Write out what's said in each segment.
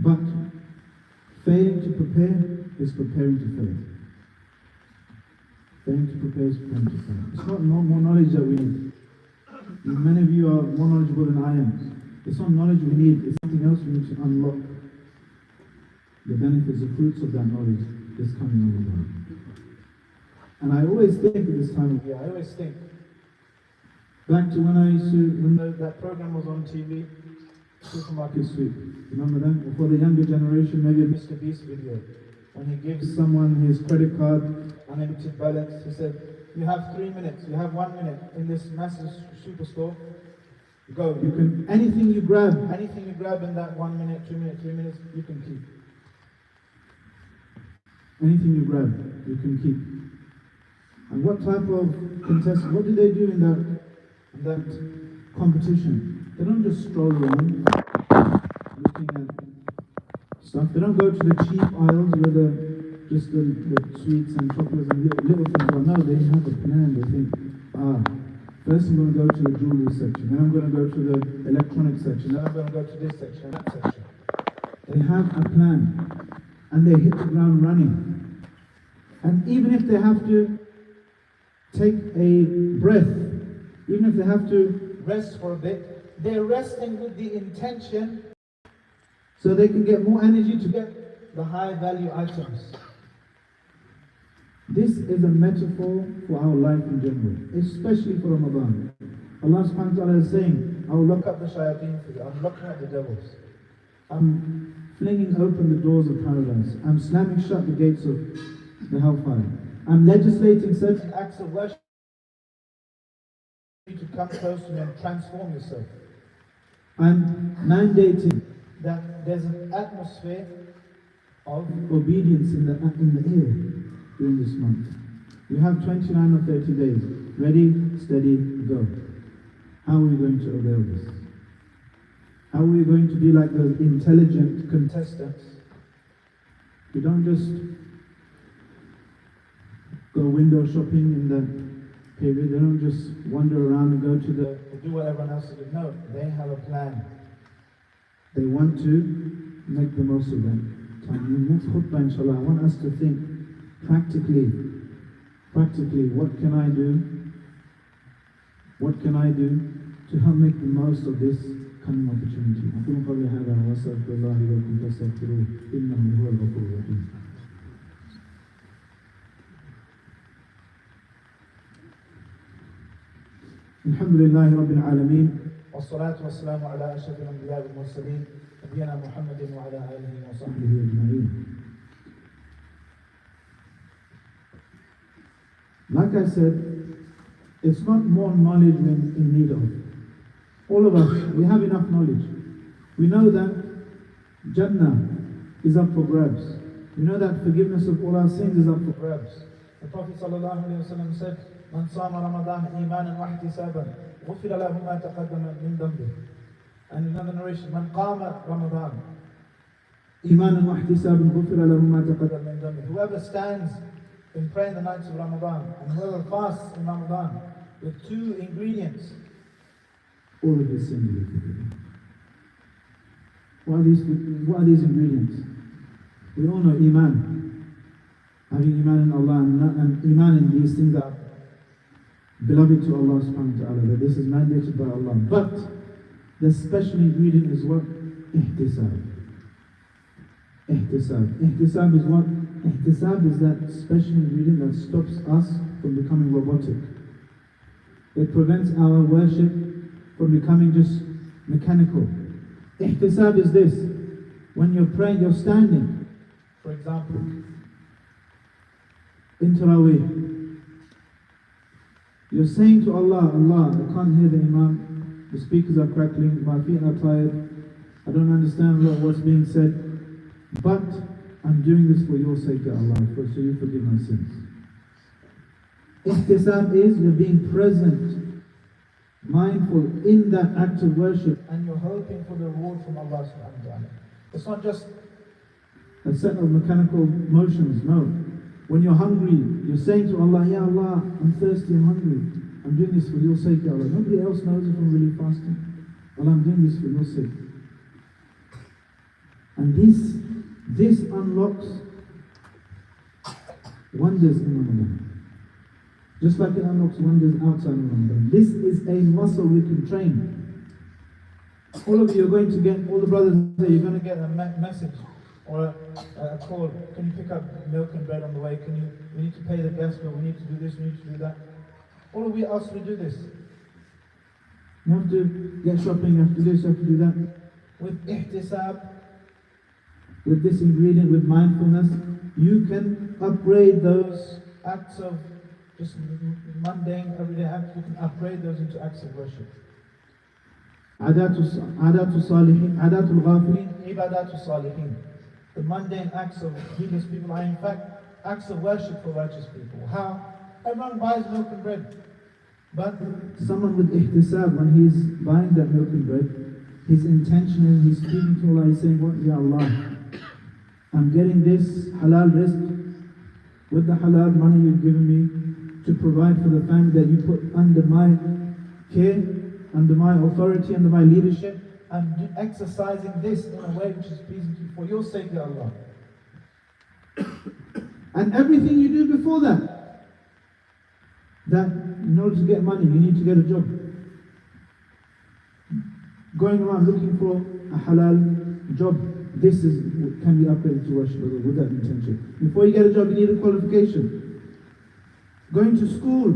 But failing to prepare is preparing to fail. Failing to prepare is preparing to fail. It's not more knowledge that we need. Many of you are more knowledgeable than I am. It's not knowledge we need, it's something else we need to unlock. The benefits, the fruits of that knowledge is coming Ramadan. And I always think at this time of year, back to when that program was on TV, Supermarket Sweep. Remember that? Or for the younger generation, maybe a Mr. Beast video. When he gives someone his credit card, unlimited balance, he said, you have 3 minutes, you have 1 minute in this massive superstore. Go. You can, anything you grab in that 1 minute, 2 minutes, 3 minutes, you can keep. Anything you grab, you can keep. And what type of contest, what do they do in that competition? They don't just stroll around looking at stuff. They don't go to the cheap aisles where just the sweets and chocolates and little things. No, they have a plan. They think, first I'm going to go to the jewelry section, then I'm going to go to the electronic section, then I'm going to go to this section and that section. They have a plan, and they hit the ground running. And even if they have to take a breath, even if they have to rest for a bit, they're resting with the intention so they can get more energy to get the high value items. This is a metaphor for our life in general, especially for Ramadan. Allah subhanahu wa ta'ala is saying, I will lock up the shayateen for you, I'm locking up the devils. I'm flinging open the doors of paradise. I'm slamming shut the gates of the hellfire. I'm legislating certain acts of worship for you to come close to me and transform yourself. I'm mandating that there's an atmosphere of obedience in the air during this month. You have 29 or 30 days. Ready, steady, go. How are we going to avail this? How are we going to be like those intelligent contestants? We don't just go window shopping in that period. They don't just wander around and go to do what everyone else is doing. No, they have a plan. They want to make the most of that time. In the next khutbah, inshallah, I want us to think practically, what can I do? What can I do to help make the most of this coming opportunity? أقول قولي هذا وأستغفر الله لي ولكم فاستغفروه إنه هو الغفور الرحيم. الحمد لله رب العالمين والصلاة والسلام على أشرف الأنبياء والمرسلين نبينا محمد وعلى آله وصحبه أجمعين. Like I said, it's not more knowledge we're in need of. All of us, we have enough knowledge. We know that Jannah is up for grabs. We know that forgiveness of all our sins is up for grabs. The Prophet ﷺ said, "Man sama Ramadan imanan wa ihtisaban, ghufira lahu ma taqaddama min dhanbihi." And in another narration, "Man qama Ramadan imanan wa ihtisaban, ghufira lahu ma taqaddama min dhanbihi." Whoever stands in praying the nights of Ramadan, and whoever fasts in Ramadan with 2 ingredients, all of his sins will be forgiven. What are these ingredients? We all know Iman. Having Iman in Allah and Iman in these things are beloved to Allah subhanahu wa ta'ala. That this is mandated by Allah. But the special ingredient is what? Ihtisab. Ihtisab. Ihtisab is what? Ihtisab is that special ingredient that stops us from becoming robotic. It prevents our worship from becoming just mechanical. Ihtisab is this: when you're praying, you're standing. For example, in Taraweeh, you're saying to Allah, Allah, I can't hear the Imam, the speakers are crackling, my feet are tired, I don't understand what's being said, but I'm doing this for your sake, Ya Allah, so you forgive my sins. Ihtisab is you're being present, mindful in that act of worship, and you're hoping for the reward from Allah subhanahu wa ta'ala. It's not just a set of mechanical motions, no. When you're hungry, you're saying to Allah, Ya Allah, I'm thirsty, I'm hungry. I'm doing this for your sake, Ya Allah. Nobody else knows if I'm really fasting. Allah, I'm doing this for your sake. And this unlocks wonders in Ramadan. Just like it unlocks wonders outside of Ramadan. This is a muscle we can train. All of you are going to get, all the brothers there, you're going to get a message or a call. Can you pick up milk and bread on the way? We need to pay the gas bill, we need to do this, we need to do that. All of you asked to do this. You have to get shopping, you have to do this, you have to do that. With ihtisab, with this ingredient, with mindfulness, you can upgrade those acts of just mundane, everyday acts, you can upgrade those into acts of worship. Adatul Salihin, Adatul Ghafilin, Ibadatul Salihin. The mundane acts of heedless people are in fact acts of worship for righteous people. How? Everyone buys milk and bread. But someone with ihtisab, when he's buying that milk and bread, his intention is, he's speaking to Allah, he's saying, "What, Ya Allah, I'm getting this halal rizq with the halal money you've given me to provide for the family that you put under my care, under my authority, under my leadership. I'm exercising this in a way which is pleasing to you for your sake, Ya Allah." And everything you do before that in order to get money, you need to get a job. Going around looking for a halal job, this can be upgraded to worship with that intention. Before you get a job, you need a qualification. Going to school,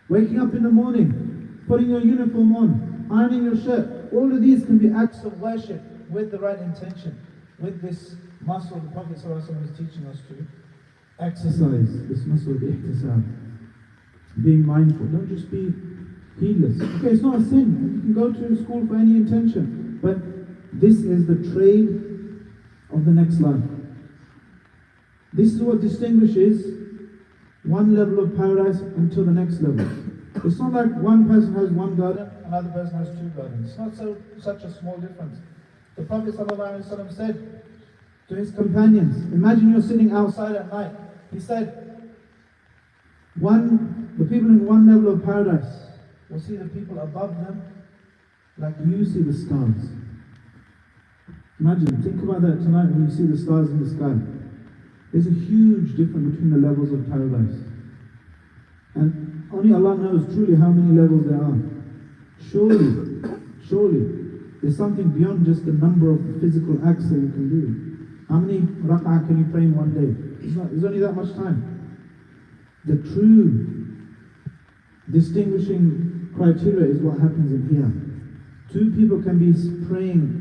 waking up in the morning, putting your uniform on, ironing your shirt, all of these can be acts of worship with the right intention, with this muscle the Prophet ﷺ is teaching us to exercise, this muscle of ihtisab, being mindful. Don't just be heedless. Okay, it's not a sin. You can go to school for any intention, but this is the trade of the next life. This is what distinguishes one level of paradise until the next level. It's not like one person has one garden, another person has two gardens. It's not such a small difference. The Prophet ﷺ said to his companions, imagine you're sitting outside at night. He said, the people in one level of paradise will see the people above them like you see the stars. Imagine, think about that tonight when you see the stars in the sky. There's a huge difference between the levels of paradise. And only Allah knows truly how many levels there are. Surely, there's something beyond just the number of physical acts that you can do. How many rak'ah can you pray in one day? There's only that much time. The true distinguishing criteria is what happens in here. Two people can be praying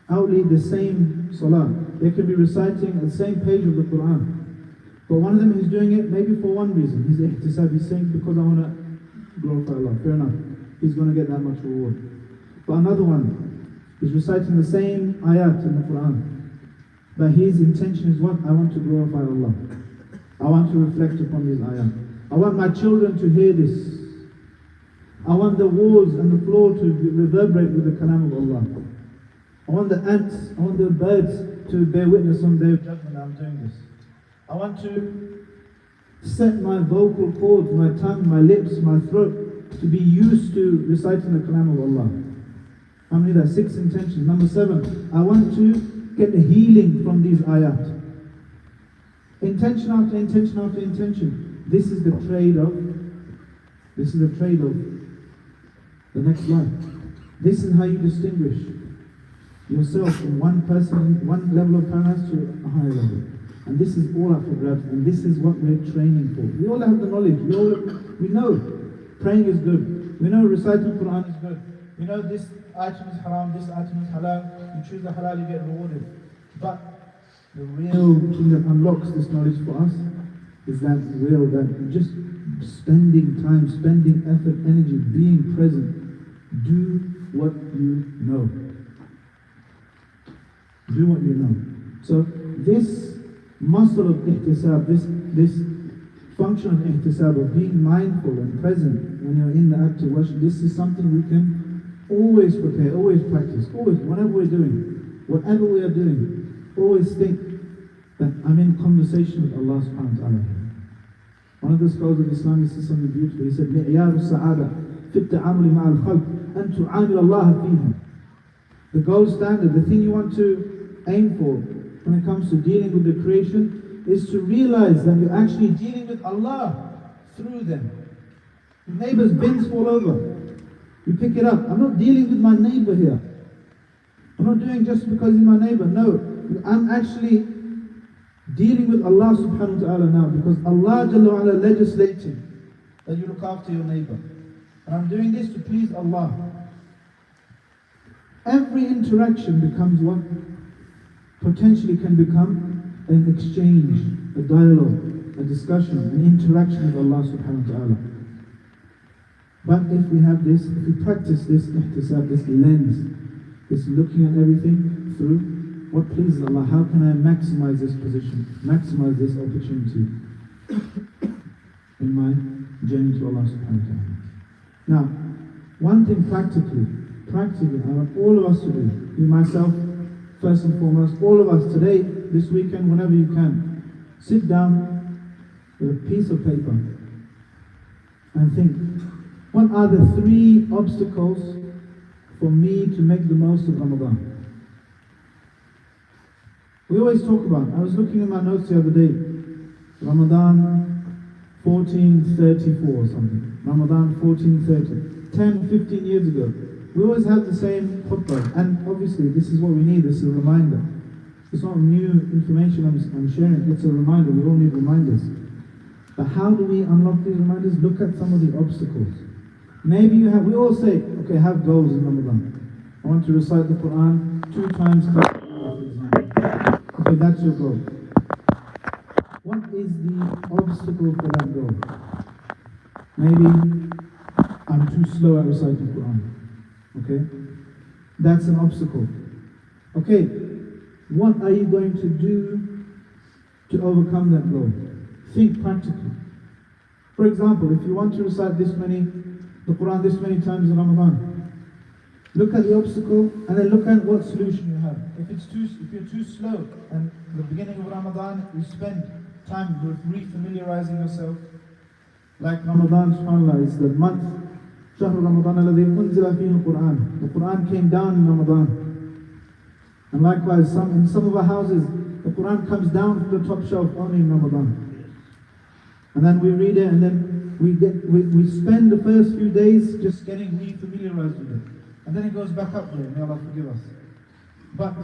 outly the same salah. They can be reciting the same page of the Quran. But one of them is doing it maybe for one reason. He's ihtisab, he's saying because I want to glorify Allah. Fair enough. He's going to get that much reward. But another one is reciting the same ayat in the Quran. But his intention is what? I want to glorify Allah. I want to reflect upon these ayat. I want my children to hear this. I want the walls and the floor to reverberate with the kalam of Allah. I want the ants, I want the birds to bear witness on the day of judgment that I'm doing this. I want to set my vocal cords, my tongue, my lips, my throat to be used to reciting the kalam of Allah. How many of that? 6 intentions. Number 7, I want to get the healing from these ayat. Intention after intention after intention. This is the trade of the next life. This is how you distinguish yourself from one person, one level of paradise to a higher level. And this is all up for grabs, and this is what we're training for. We all have the knowledge. We know praying is good. We know reciting Quran is good. We know this item is haram, this item is halal. You choose the halal, you get rewarded. But the real thing that unlocks this knowledge for us is that will, that just spending time, spending effort, energy, being present. Do what you know. Do what you know. So this muscle of ihtisab, this function of ihtisab, of being mindful and present when you're in the act of worship, this is something we can always prepare, always practice, always, whatever we're doing, whatever we are doing, always think that I'm in conversation with Allah subhanahu wa ta'ala. One of the scholars of Islam said something beautiful. He said, مِعْيَارُ السَّعَادَةِ فِي التَّعَامُلِ مَعَ الْخَلْقِ أَن تُعَامِلَ اللَّهَ فِيهِمْ. The gold standard, the thing you want to aim for when it comes to dealing with the creation is to realize that you're actually dealing with Allah through them. Your neighbor's bins fall over. You pick it up. I'm not dealing with my neighbor here. I'm not doing just because he's my neighbor. No, I'm actually dealing with Allah subhanahu wa ta'ala now, because Allah Jalla wa ala legislated that you look after your neighbor. And I'm doing this to please Allah. Every interaction becomes what? Potentially can become an exchange, a dialogue, a discussion, an interaction with Allah subhanahu wa ta'ala. But if we have this, if we practice this ihtisab, this lens, this looking at everything through what pleases Allah, how can I maximize this position, maximize this opportunity in my journey to Allah subhanahu wa ta'ala. Now, one thing practically, I want all of us to do, me, myself, first and foremost, all of us today, this weekend, whenever you can, sit down with a piece of paper and think, what are the 3 obstacles for me to make the most of Ramadan? We always talk about, I was looking at my notes the other day, Ramadan 1434 or something, Ramadan 1430, 10, 15 years ago. We always have the same khutbah, and obviously this is what we need, this is a reminder. It's not new information I'm sharing, it's a reminder, we all need reminders. But how do we unlock these reminders? Look at some of the obstacles. Maybe you have, we all say, okay, have goals in Ramadan. I want to recite the Quran 2 times per year, for example. Okay, that's your goal. What is the obstacle for that goal? Maybe I'm too slow at reciting Quran. Okay? That's an obstacle. Okay, what are you going to do to overcome that goal? Think practically. For example, if you want to recite the Quran this many times in Ramadan, look at the obstacle and then look at what solution you have. If you're too slow, and at the beginning of Ramadan you spend time with re-familiarizing yourself, like Ramadan, subhanAllah, is the month, Shahr Ramadan alladhi unzila fihi al-Quran. The Quran came down in Ramadan. And likewise, in some of our houses, the Quran comes down from the top shelf only in Ramadan. And then we read it, and then we spend the first few days just getting re-familiarized with it. And then it goes back up there, may Allah forgive us. But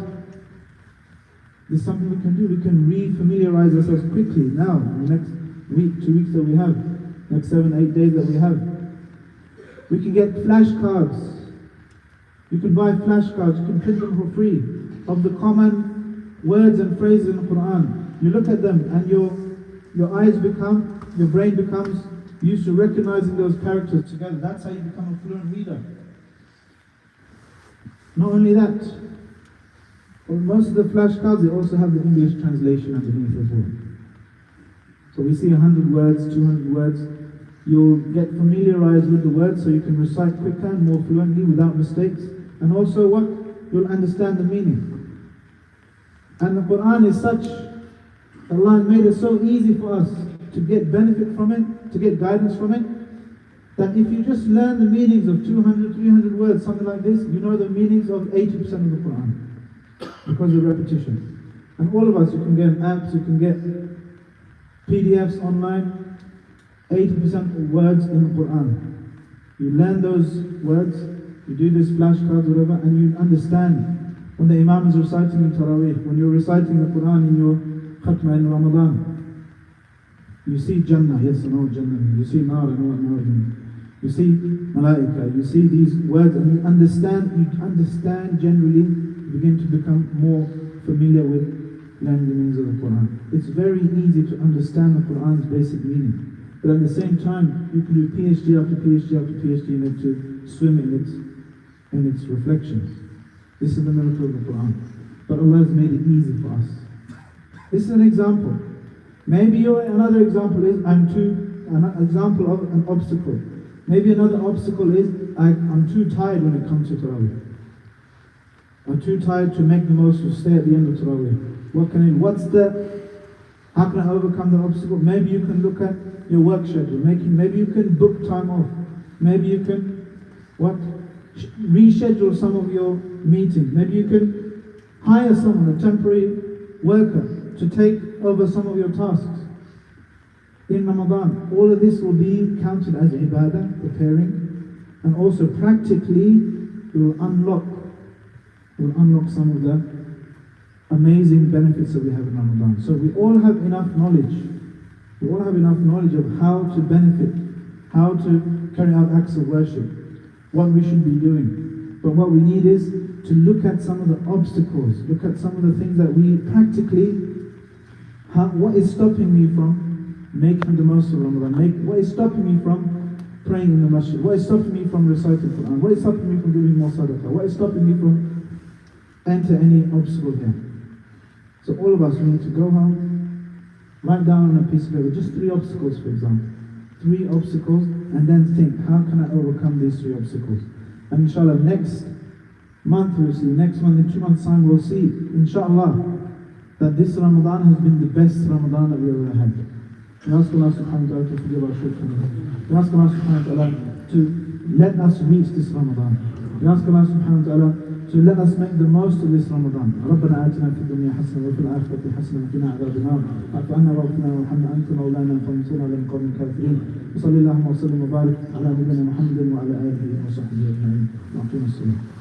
there's something we can do. We can re-familiarize ourselves quickly now, in the next week, 2 weeks that we have, next 7, 8 days that we have. We can get flashcards. You can buy flashcards, you can print them for free, of the common words and phrases in the Quran. You look at them and your brain becomes used to recognizing those characters together. That's how you become a fluent reader. Not only that, on most of the flashcards, they also have the English translation underneath as well. So we see 100 words, 200 words. You'll get familiarized with the words so you can recite quicker and more fluently without mistakes. And also what? You'll understand the meaning. And the Quran is such, Allah made it so easy for us to get benefit from it, to get guidance from it, that if you just learn the meanings of 200, 300 words, something like this, you know the meanings of 80% of the Quran. Because of repetition. And all of us, you can get apps, you can get PDFs online, 80% of words in the Quran. You learn those words, you do this flashcards, whatever, and you understand. When the Imam is reciting in Taraweeh, when you're reciting the Quran in your Khatmah in Ramadan, you see Jannah, yes, I know what Jannah means. You see Nar, I know what Nar means. You see Malaika, you see these words, and you understand generally, you begin to become more familiar with learning the meanings of the Quran. It's very easy to understand the Quran's basic meaning. But at the same time, you can do PhD after PhD after PhD in it to swim in its reflections. This is the miracle of the Quran. But Allah has made it easy for us. This is an example. Maybe another example is an example of an obstacle. Maybe another obstacle is I'm too tired when it comes to Taraweeh. I'm too tired to make the most of stay at the end of Taraweeh. How can I overcome the obstacle? Maybe you can look at your work schedule. Maybe you can book time off. Maybe you can reschedule some of your meetings. Maybe you can Hire someone, a temporary worker, to take over some of your tasks in Ramadan. All of this will be counted as ibadah, preparing, and also practically we will unlock some of the amazing benefits that we have in Ramadan. So we all have enough knowledge. We all have enough knowledge of how to benefit, how to carry out acts of worship, what we should be doing. But what we need is to look at some of the obstacles, look at some of the things that we practically, what is stopping me from making the most of Ramadan? What is stopping me from praying in the masjid? What is stopping me from reciting Quran? What is stopping me from giving more sadaqah? What is stopping me from enter any obstacle here? So all of us, we need to go home, write down on a piece of paper, just 3 obstacles, for example. 3 obstacles, and then think, how can I overcome these 3 obstacles? And inshallah, next month we'll see, next month, in 2 months' time we'll see, inshallah, that this Ramadan has been the best Ramadan that we ever had. We ask Allah subhanahu wa ta'ala to forgive our shortcomings. We ask Allah subhanahu wa ta'ala to let us reach this Ramadan. We ask Allah subhanahu wa ta'ala to let us make the most of this Ramadan. ربنا آتنا في الدنيا حسنة وفي الآخرة حسنة وقنا عذاب النار. اعف عنا واغفر لنا وارحمنا أنت مولانا فانصرنا على القوم الكافرين. وصلى اللهم وسلم وبارك على نبينا محمد وعلى آله وصحبه أجمعين. وأقيموا الصلاة.